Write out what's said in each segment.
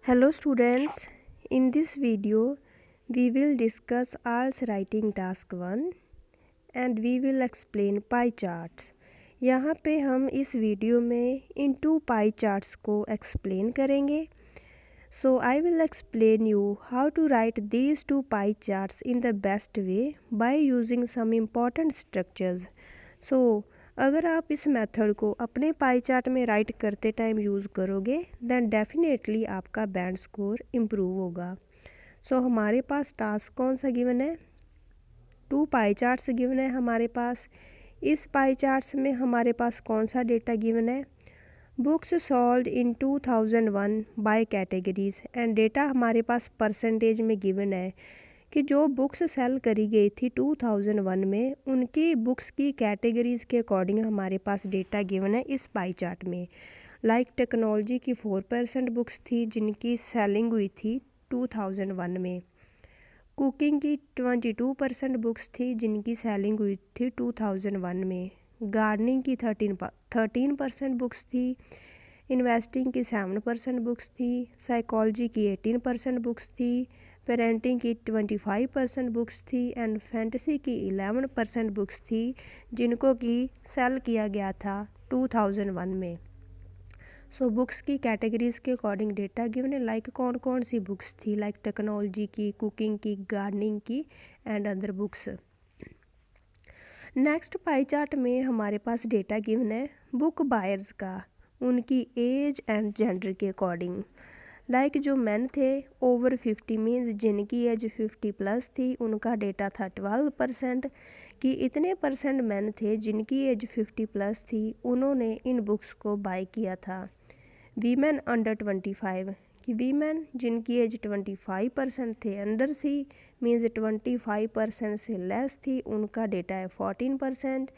Hello students, in this video we will discuss ALS writing task 1 and we will explain pie charts। यहाँ पे हम इस video में इन to pie charts को explain करेंगे। So I will explain you how to write these two pie charts in the best way by using some important structures। So अगर आप इस मेथड को अपने पाई चार्ट में राइट करते टाइम यूज़ करोगे देन डेफिनेटली आपका बैंड स्कोर इम्प्रूव होगा। सो हमारे पास टास्क कौन सा गिवन है, टू पाई चार्ट्स गिवन है हमारे पास। इस पाई चार्ट्स में हमारे पास कौन सा डेटा गिवन है, books sold in 2001 by categories and data हमारे पास परसेंटेज में गिवन है कि जो बुक्स सेल करी गई थी 2001 में उनकी बुक्स की कैटेगरीज़ के अकॉर्डिंग हमारे पास डेटा गिवन है इस पाई चार्ट में। लाइक टेक्नोलॉजी की 4% बुक्स थी जिनकी सेलिंग हुई थी 2001 में। कुकिंग की 22% बुक्स थी जिनकी सेलिंग हुई थी 2001 में। गार्डनिंग की 13% बुक्स थी। इन्वेस्टिंग की 7% बुक्स थी। साइकोलॉजी की 18% बुक्स थी। पेरेंटिंग की 25% बुक्स थी एंड फैंटेसी की 11% बुक्स थी जिनको कि सेल किया गया था 2001 में। सो बुक्स की कैटेगरीज़ के अकॉर्डिंग डेटा गिवन है। लाइक कौन कौन सी बुक्स थी, लाइक टेक्नोलॉजी की, कुकिंग की, गार्डनिंग की and other books. Next pie chart में हमारे पास डेटा गिवन है बुक बायर्स का, उनकी एज एंड जेंडर के अकॉर्डिंग। लाइक जो मैन थे ओवर 50 मीन्स जिनकी एज 50 प्लस थी उनका डेटा था 12% कि इतने परसेंट मैन थे जिनकी एज 50 प्लस थी उन्होंने इन बुक्स को बाय किया था। वीमेन अंडर 25 कि वीमेन जिनकी एज 25% थे अंडर थी मीन्स 25% से लेस थी उनका डेटा है 14%।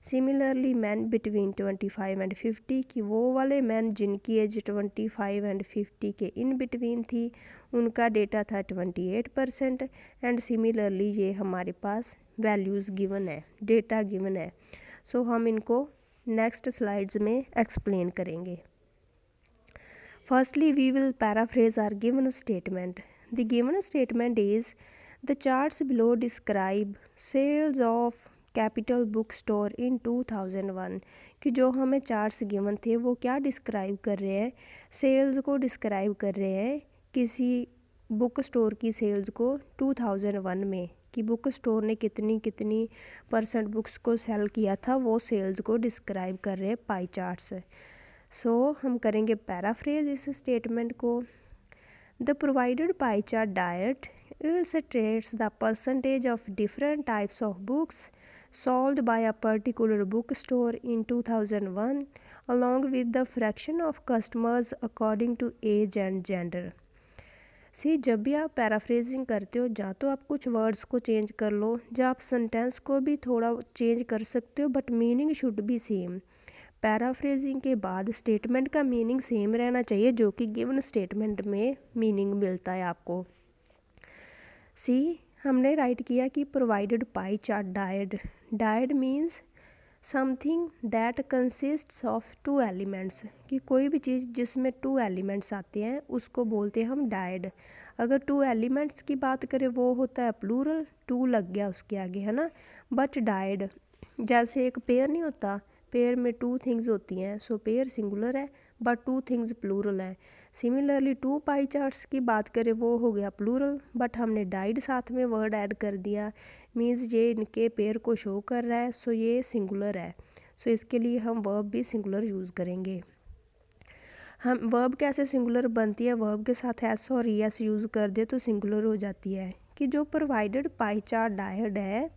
सिमिलरली मैन बिटवीन 25 एंड 50 कि वो वाले मैन जिनकी एज 25 एंड 50 के इन बिटवीन थी उनका डेटा था 28%। एंड सिमिलरली ये हमारे पास वैल्यूज़ गिवन है, डेटा गिवन है। सो हम इनको नेक्स्ट स्लाइड्स में एक्सप्लेन करेंगे। Firstly, we will paraphrase our given statement. The given statement is the charts below describe sales of capital book store in 2001 कि जो हमें चार्ट्स गिवन थे वो क्या डिस्क्राइब कर रहे हैं, सेल्स को डिस्क्राइब कर रहे हैं किसी बुक स्टोर की सेल्स को 2001 में कि बुक स्टोर ने कितनी कितनी परसेंट बुक्स को सेल किया था, वो सेल्स को डिस्क्राइब कर रहे हैं पाई चार्ट्स। सो हम करेंगे पैराफ्रेज इस स्टेटमेंट को। The provided pie chart diet illustrates the percentage of different types of books sold by a particular bookstore in 2001 along with the fraction of customers according to age and gender। सी जब भी आप paraphrasing करते हो या तो आप कुछ words को चेंज कर लो या आप सेंटेंस को भी थोड़ा चेंज कर सकते हो but meaning should be same. Paraphrasing के बाद स्टेटमेंट का मीनिंग सेम रहना चाहिए जो कि गिवन स्टेटमेंट में मीनिंग मिलता है आपको। सी हमने राइट किया कि provided pie chart dyad, dyad means something that consists of two elements कि कोई भी चीज़ जिसमें टू एलिमेंट्स आते हैं उसको बोलते हैं हम डायड। अगर टू एलिमेंट्स की बात करें वो होता है प्लूरल, टू लग गया उसके आगे है ना। बट डायड जैसे एक पेयर नहीं होता, पेयर में टू थिंग्स होती हैं, सो पेयर सिंगुलर है बट टू थिंग्स प्लूरल है। सिमिलरली टू पाई चार्ट्स की बात करें वो हो गया प्लूरल बट हमने डाइड साथ में वर्ड ऐड कर दिया मीन्स ये इनके पेयर को शो कर रहा है, सो ये सिंगुलर है। सो इसके लिए हम वर्ब भी सिंगुलर यूज़ करेंगे। हम वर्ब कैसे सिंगुलर बनती है, वर्ब के साथ एस और ई एस यूज़ कर दे तो सिंगुलर हो जाती है। कि जो प्रोवाइडेड पाई चार्ट डायड है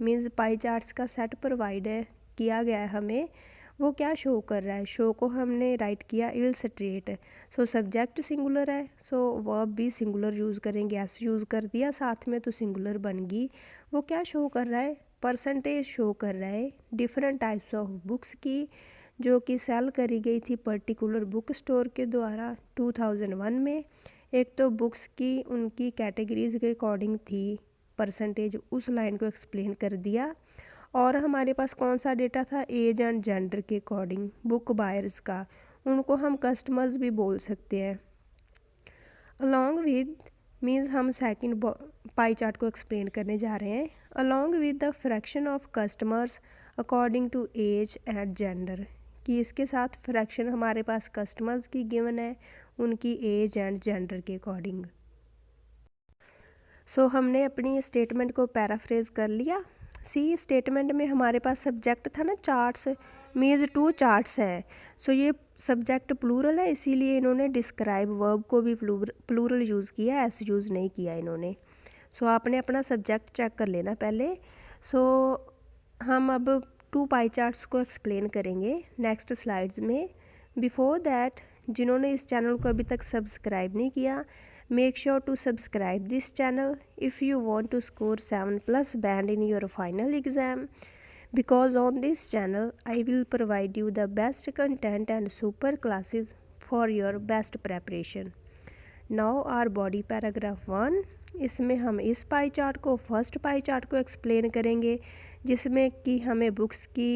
मीन्स पाई चार्ट्स का सेट प्रोवाइड है किया गया है हमें, वो क्या शो कर रहा है, शो को हमने राइट किया इलस्ट्रेट। सो सब्जेक्ट सिंगुलर है सो वर्ब भी सिंगुलर यूज़ करेंगे, एस यूज़ कर दिया साथ में तो सिंगुलर बन गई। वो क्या शो कर रहा है, परसेंटेज शो कर रहा है डिफरेंट टाइप्स ऑफ बुक्स की जो कि सेल करी गई थी पर्टिकुलर बुक स्टोर के द्वारा 2001 में। एक तो बुक्स की उनकी कैटेगरीज के अकॉर्डिंग थी परसेंटेज, उस लाइन को एक्सप्लेन कर दिया। और हमारे पास कौन सा डेटा था, एज एंड जेंडर के अकॉर्डिंग बुक बायर्स का, उनको हम कस्टमर्स भी बोल सकते हैं। अलॉन्ग विद मीन्स हम सेकंड पाई चार्ट को एक्सप्लेन करने जा रहे हैं। Along with the fraction of customers according to age and gender, कि इसके साथ फ्रैक्शन हमारे पास कस्टमर्स की गिवन है उनकी एज एंड जेंडर के अकॉर्डिंग। सो हमने अपनी स्टेटमेंट को पैराफ्रेज कर लिया। सी स्टेटमेंट में हमारे पास सब्जेक्ट था ना चार्ट्स, मीन्स 2 चार्ट्स हैं। सो ये सब्जेक्ट प्लूरल है, इसीलिए इन्होंने डिस्क्राइब वर्ब को भी प्लूरल यूज़ किया, एस यूज़ नहीं किया इन्होंने। सो आपने अपना सब्जेक्ट चेक कर लेना पहले। सो हम अब 2 पाई चार्ट्स को एक्सप्लेन करेंगे नेक्स्ट स्लाइड्स में। बिफोर दैट, जिन्होंने इस चैनल को अभी तक सब्सक्राइब नहीं किया, make sure to subscribe this channel if you want to score 7+ band in your final exam, because on this channel I will provide you the best content and super classes for your best preparation. Now our body paragraph 1, इसमें हम इस pie chart को first pie chart को explain करेंगे, जिसमें कि हमें books की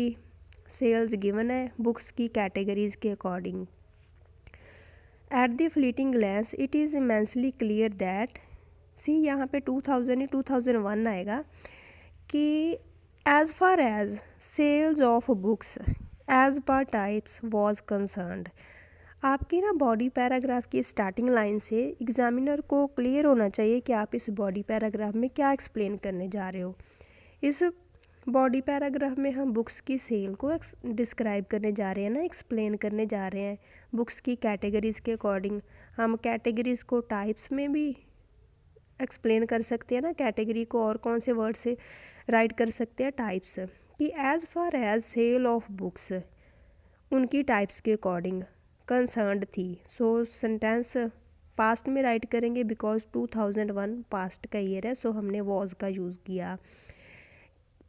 सेल्स गिवन है बुक्स की कैटेगरीज़ के according. At the fleeting glance it is immensely clear that, see यहाँ पे 2001 आएगा कि as far as sales of books as per types was concerned. आपकी ना बॉडी पैराग्राफ की स्टार्टिंग लाइन से एग्जामिनर को क्लियर होना चाहिए कि आप इस बॉडी पैराग्राफ में क्या एक्सप्लेन करने जा रहे हो। इस बॉडी पैराग्राफ में हम बुक्स की सेल को डिस्क्राइब करने जा रहे हैं ना, एक्सप्लेन करने जा रहे हैं बुक्स की कैटेगरीज़ के अकॉर्डिंग। हम कैटेगरीज़ को टाइप्स में भी एक्सप्लेन कर सकते हैं ना, कैटेगरी को और कौन से वर्ड से राइट कर सकते हैं, टाइप्स, कि as far as sale of books उनकी टाइप्स के अकॉर्डिंग कंसर्न्ड थी। सो सेंटेंस पास्ट में राइट करेंगे बिकॉज 2001 पास्ट का ईयर है, सो हमने वॉज का यूज़ किया।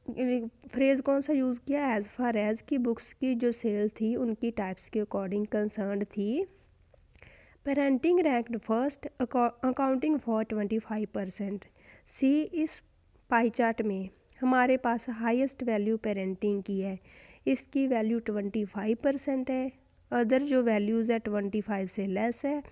फ्रेज़ कौन सा यूज़ किया, एज़ फार एज़ की बुक्स की जो सेल थी उनकी टाइप्स के अकॉर्डिंग कंसर्न्ड थी। Parenting ranked first accounting for 25%। सी इस पाई चार्ट में हमारे पास हाईएस्ट वैल्यू पेरेंटिंग की है, इसकी वैल्यू 25% है। अदर जो वैल्यूज़ है 25 से लेस है।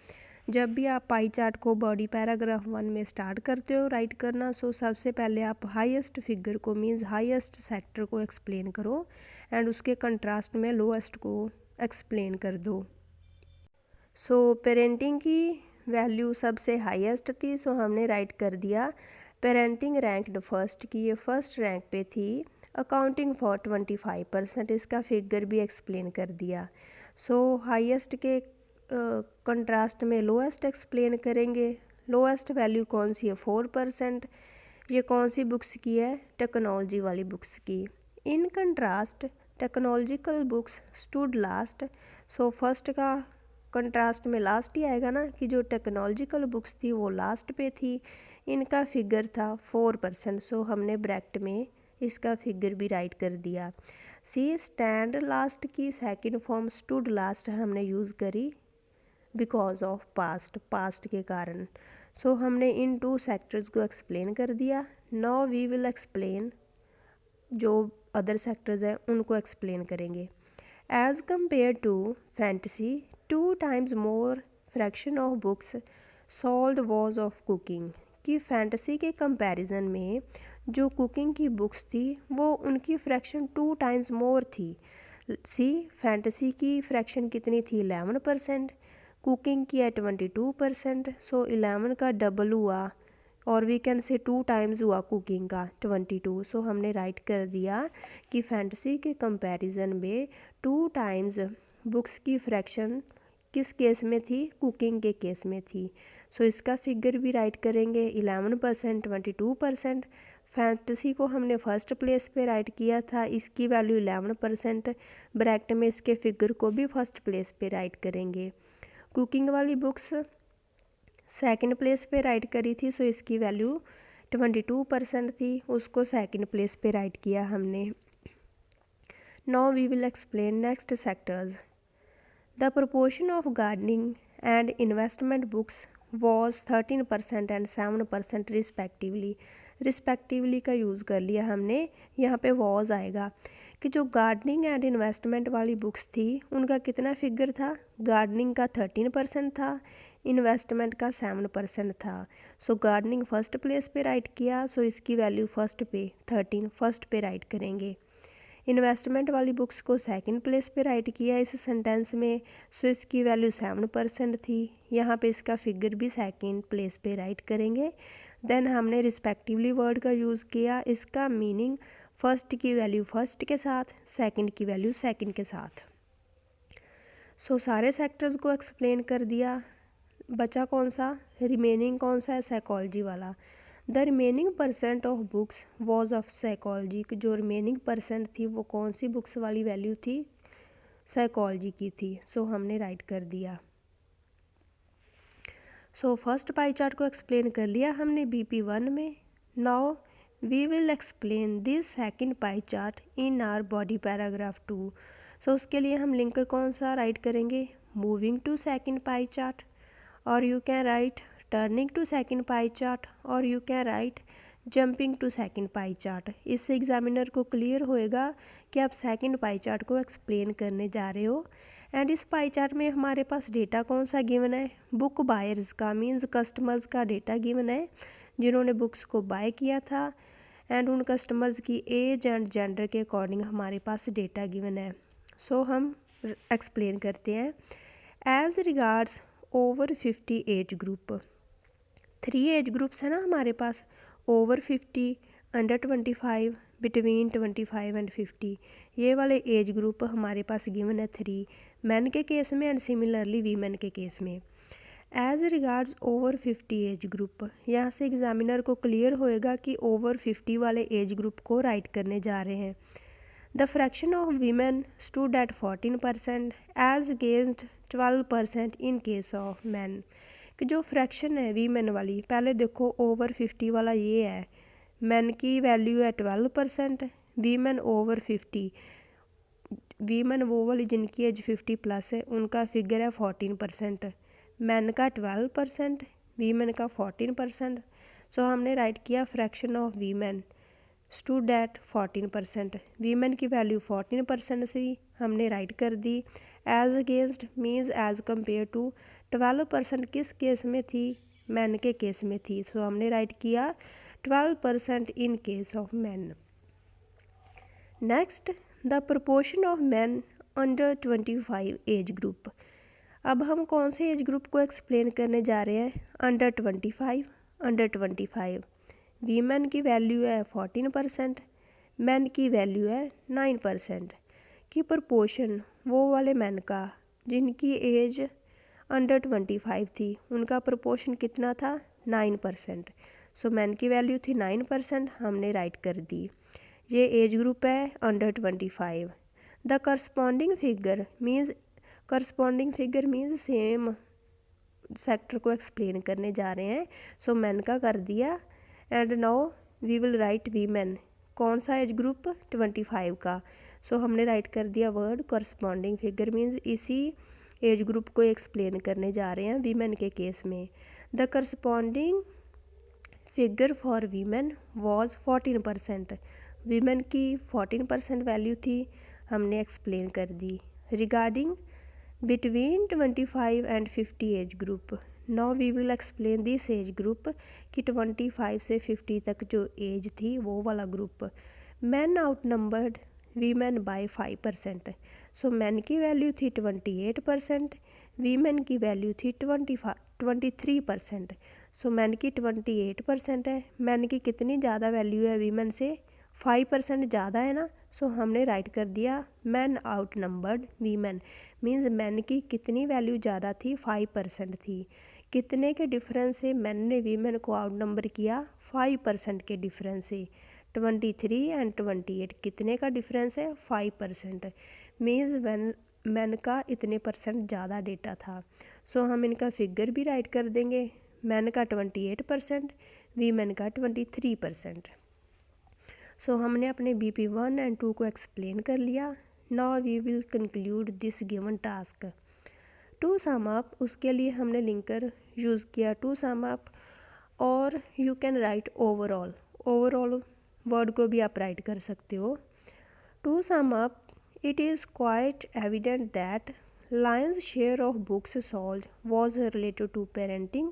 जब भी आप पाई चार्ट को बॉडी पैराग्राफ 1 में स्टार्ट करते हो राइट करना, सो सबसे पहले आप हाईएस्ट फिगर को मीन्स हाईएस्ट सेक्टर को एक्सप्लेन करो एंड उसके कंट्रास्ट में लोएस्ट को एक्सप्लेन कर दो। सो पेरेंटिंग की वैल्यू सबसे हाईएस्ट थी, सो हमने राइट कर दिया पेरेंटिंग रैंक्ड फर्स्ट की, ये फर्स्ट रैंक पे थी। अकाउंटिंग फॉर 25%, इसका फिगर भी एक्सप्लेन कर दिया। सो हाईएस्ट के कंट्रास्ट में लोएस्ट एक्सप्लेन करेंगे। लोएस्ट वैल्यू कौन सी है, 4%। ये कौन सी बुक्स की है, टेक्नोलॉजी वाली बुक्स की। In contrast technological books stood last. So first का कंट्रास्ट में लास्ट ही आएगा ना, कि जो टेक्नोलॉजिकल बुक्स थी वो लास्ट पे थी, इनका फिगर था 4%। सो हमने ब्रैकेट में इसका फिगर भी राइट कर दिया। सी स्टैंड लास्ट की सेकंड फॉर्म स्टूड लास्ट हमने यूज़ करी बिकॉज ऑफ पास्ट के कारण। सो हमने इन 2 सेक्टर्स को एक्सप्लेन कर दिया। नाउ वी विल एक्सप्लेन जो अदर सेक्टर्स हैं उनको एक्सप्लेन करेंगे। As compared to fantasy 2 times more fraction of books sold was of cooking, कि फैंटेसी के कंपैरिजन में जो कुकिंग की बुक्स थी वो उनकी फ्रैक्शन 2 times मोर थी। सी फैंटेसी की फ्रैक्शन कितनी थी, 11%, कुकिंग की है 22%। सो 11 का डबल हुआ और वी कैन से 2 times हुआ कुकिंग का 22। सो हमने राइट कर दिया कि फैंटेसी के कंपैरिजन में 2 times बुक्स की फ्रैक्शन किस केस में थी, कुकिंग के केस में थी। सो इसका फिगर भी राइट करेंगे 11%, 22%। फैंटेसी को हमने फर्स्ट प्लेस पे राइट किया था, इसकी वैल्यू 11%, ब्रैकेट में इसके फिगर को भी फर्स्ट प्लेस पे राइट करेंगे। कुकिंग वाली बुक्स सेकंड प्लेस पे राइट करी थी, सो इसकी वैल्यू 22% थी, उसको सेकंड प्लेस पे राइट किया हमने। Now we will explain next sectors. The proportion of gardening and investment books was 13% and 7% respectively. Respectively का यूज़ कर लिया हमने, यहाँ पे वॉज आएगा कि जो गार्डनिंग एंड इन्वेस्टमेंट वाली बुक्स थी उनका कितना फिगर था, गार्डनिंग का 13% था, इन्वेस्टमेंट का 7% था। सो गार्डनिंग फर्स्ट प्लेस पे राइट किया, सो इसकी वैल्यू फर्स्ट पे 13 फर्स्ट पे राइट करेंगे। इन्वेस्टमेंट वाली बुक्स को सेकंड प्लेस पे राइट किया इस सेंटेंस में, सो इसकी वैल्यू 7% थी। यहाँ पे इसका फिगर भी सेकंड प्लेस पे राइट करेंगे। देन हमने रिस्पेक्टिवली वर्ड का यूज़ किया, इसका मीनिंग फर्स्ट की वैल्यू फर्स्ट के साथ, सेकंड की वैल्यू सेकंड के साथ। सो सारे सेक्टर्स को एक्सप्लेन कर दिया। बचा कौन सा, रिमेनिंग कौन सा है, साइकोलॉजी वाला। The remaining percent of books was of psychology, जो रिमेनिंग परसेंट थी वो कौन सी बुक्स वाली वैल्यू थी, साइकोलॉजी की थी। सो हमने राइट कर दिया। सो फर्स्ट पाई चार्ट को एक्सप्लेन कर लिया हमने BP1 में। Now we will explain this second pie chart in our body paragraph 2। So उसके लिए हम लिंकर कौन सा राइट करेंगे, moving to second pie chart, और you can write turning to second pie chart, और you can write jumping to second pie chart. इससे examiner को क्लियर होएगा कि आप सेकंड पाई चार्ट को एक्सप्लेन करने जा रहे हो। एंड इस पाई चार्ट में हमारे पास डेटा कौन सा गिवन है, बुक बायर्स का, मीन्स कस्टमर्स का डेटा गिवन है जिन्होंने बुक्स को बाय किया था, एंड उन कस्टमर्स की एज एंड जेंडर के अकॉर्डिंग हमारे पास डेटा गिवन है। सो हम एक्सप्लेन करते हैं। As regards over 50 age group, 3 age groups है ना हमारे पास, ओवर 50, अंडर 25, बिटवीन 25 एंड 50। ये वाले एज ग्रुप हमारे पास गिवन है 3 मैन के केस में एंड सिमिलरली वीमेन के केस में। As regards over 50 age group, यहाँ से एग्जामिनर को क्लियर होएगा कि ओवर 50 वाले एज ग्रुप को राइट करने जा रहे हैं। The fraction of women stood at 14% as against 12% in case of man. कि जो फ्रैक्शन है वीमेन वाली, पहले देखो ओवर 50 वाला ये है, मैन की वैल्यू है 12%, वीमेन ओवर 50, वीमेन वो वाली जिनकी एज 50+ है उनका फिगर है 14%, मैन का 12%, वीमेन का 14%। सो हमने राइट किया fraction of women stood at 14%, women की वैल्यू 14% से हमने राइट कर दी। As against means as compared to, 12% किस केस में थी, मैन के केस में थी। सो हमने राइट किया 12% in case of man. Next, the proportion of man under 25 age group. अब हम कौन से एज ग्रुप को एक्सप्लेन करने जा रहे हैं, अंडर 25। अंडर 25 वीमेन की वैल्यू है 14%, मैन की वैल्यू है 9%। की प्रोपोर्शन वो वाले मैन का जिनकी एज अंडर 25 थी, उनका प्रोपोर्शन कितना था, 9%। सो मैन की वैल्यू थी 9%, हमने राइट कर दी। ये एज ग्रुप है under 25। The corresponding figure means same sector को एक्सप्लेन करने जा रहे हैं। सो मैन का कर दिया, and now we will write women, कौन सा एज ग्रुप, 25 का। सो हमने राइट कर दिया वर्ड करस्पॉन्डिंग फिगर, मीन्स इसी एज ग्रुप को एक्सप्लेन करने जा रहे हैं वीमेन के केस में। The corresponding figure for women was 14%, women की 14% वैल्यू थी, हमने एक्सप्लेन कर दी। Regarding between 25 and 50 age group, now we will explain this age group कि 25 से 50 तक जो एज थी वो वाला group. Man outnumbered women by 5%। So man की वैल्यू थी 28%, वीमेन की वैल्यू थी 23%। सो मैन की 28% है, मैन की कितनी ज़्यादा वैल्यू है वीमेन से, 5% ज़्यादा है ना। सो हमने राइट कर दिया man outnumbered women, means man की कितनी वैल्यू ज़्यादा थी, 5% थी। कितने के डिफरेंस से मैन ने वीमेन को आउट नंबर किया, 5% के डिफरेंस से। 23 एंड 28 कितने का डिफरेंस है, 5%, मीन्स मैन का इतने % ज़्यादा डेटा था। सो हम इनका फिगर भी राइट कर देंगे, मैन का 28%, वीमेन का 23%। सो हमने अपने BP1 एंड 2 को एक्सप्लेन कर लिया। Now we will conclude this given task. To sum up, उसके लिए हमने लिंकर यूज़ किया टू सम अप, और you can write overall, overall word को भी आप राइट कर सकते हो। To sum up, it is quite evident that lion's share of books sold was related to parenting.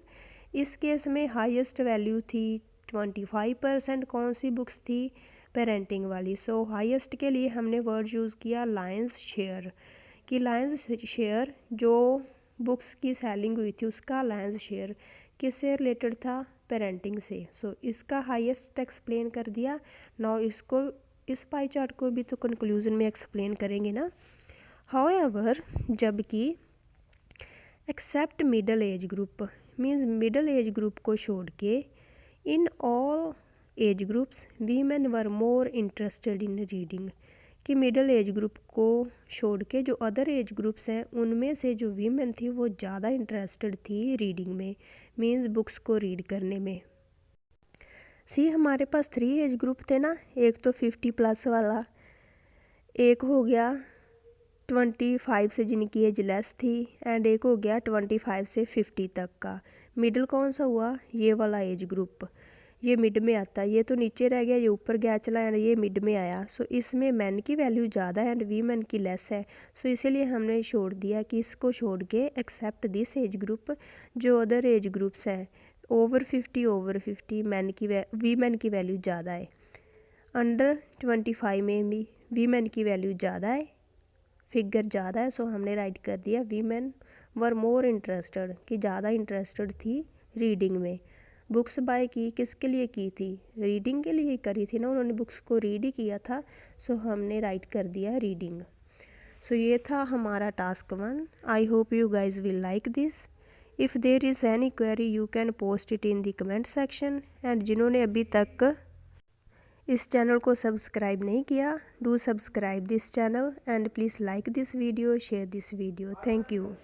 इस केस में हाईएस्ट वैल्यू थी 25%। कौन सी बुक्स थी? पेरेंटिंग वाली। सो हाईएस्ट के लिए हमने वर्ड यूज़ किया लायंस शेयर, कि लायंस शेयर जो बुक्स की सेलिंग हुई थी उसका लायंस शेयर किससे रिलेटेड था? पेरेंटिंग से। सो इसका हाईएस्ट एक्सप्लेन कर दिया। नाउ इसको, इस पाई चार्ट को भी तो कंक्लूजन में एक्सप्लेन करेंगे ना। हाउएवर, जबकि except middle age group, means middle age group को छोड़ के in all age groups women were more interested in reading, कि मिडल एज ग्रुप को छोड़ के जो अदर एज ग्रुप्स हैं उनमें से जो वीमेन थी वो ज़्यादा इंटरेस्टेड थी रीडिंग में, मीन्स बुक्स को रीड करने में। सी हमारे पास 3 एज ग्रुप थे ना, एक तो 50+ वाला, एक हो गया 25 से जिनकी एज लेस थी, एंड एक हो गया 25 से 50 तक का। मिडिल कौन सा हुआ? ये वाला एज ग्रुप, ये मिड में आता है। ये तो नीचे रह गया, ये ऊपर गया चला, एंड ये मिड में आया। सो इसमें मैन की वैल्यू ज़्यादा है एंड वीमेन की लेस है। सो इसीलिए हमने छोड़ दिया कि इसको छोड़ के एक्सेप्ट दिस एज ग्रुप, जो अदर एज ग्रुप्स हैं ओवर 50 मैन की वीमेन की वैल्यू ज़्यादा है। अंडर 25 में भी वीमेन की वैल्यू ज़्यादा है, फिगर ज़्यादा है। सो हमने राइट कर दिया वीमेन वर मोर इंटरेस्टेड, कि ज़्यादा इंटरेस्टेड थी रीडिंग में। बुक्स बाय की किसके लिए की थी? रीडिंग के लिए करी थी ना, उन्होंने बुक्स को रीड ही किया था। सो हमने राइट कर दिया रीडिंग। सो ये था हमारा task 1। I hope you guys will like this. If there is any query you can post it in the comment section. And जिन्होंने अभी तक इस चैनल को सब्सक्राइब नहीं किया, do subscribe this channel and please like this video, share this video. Thank you.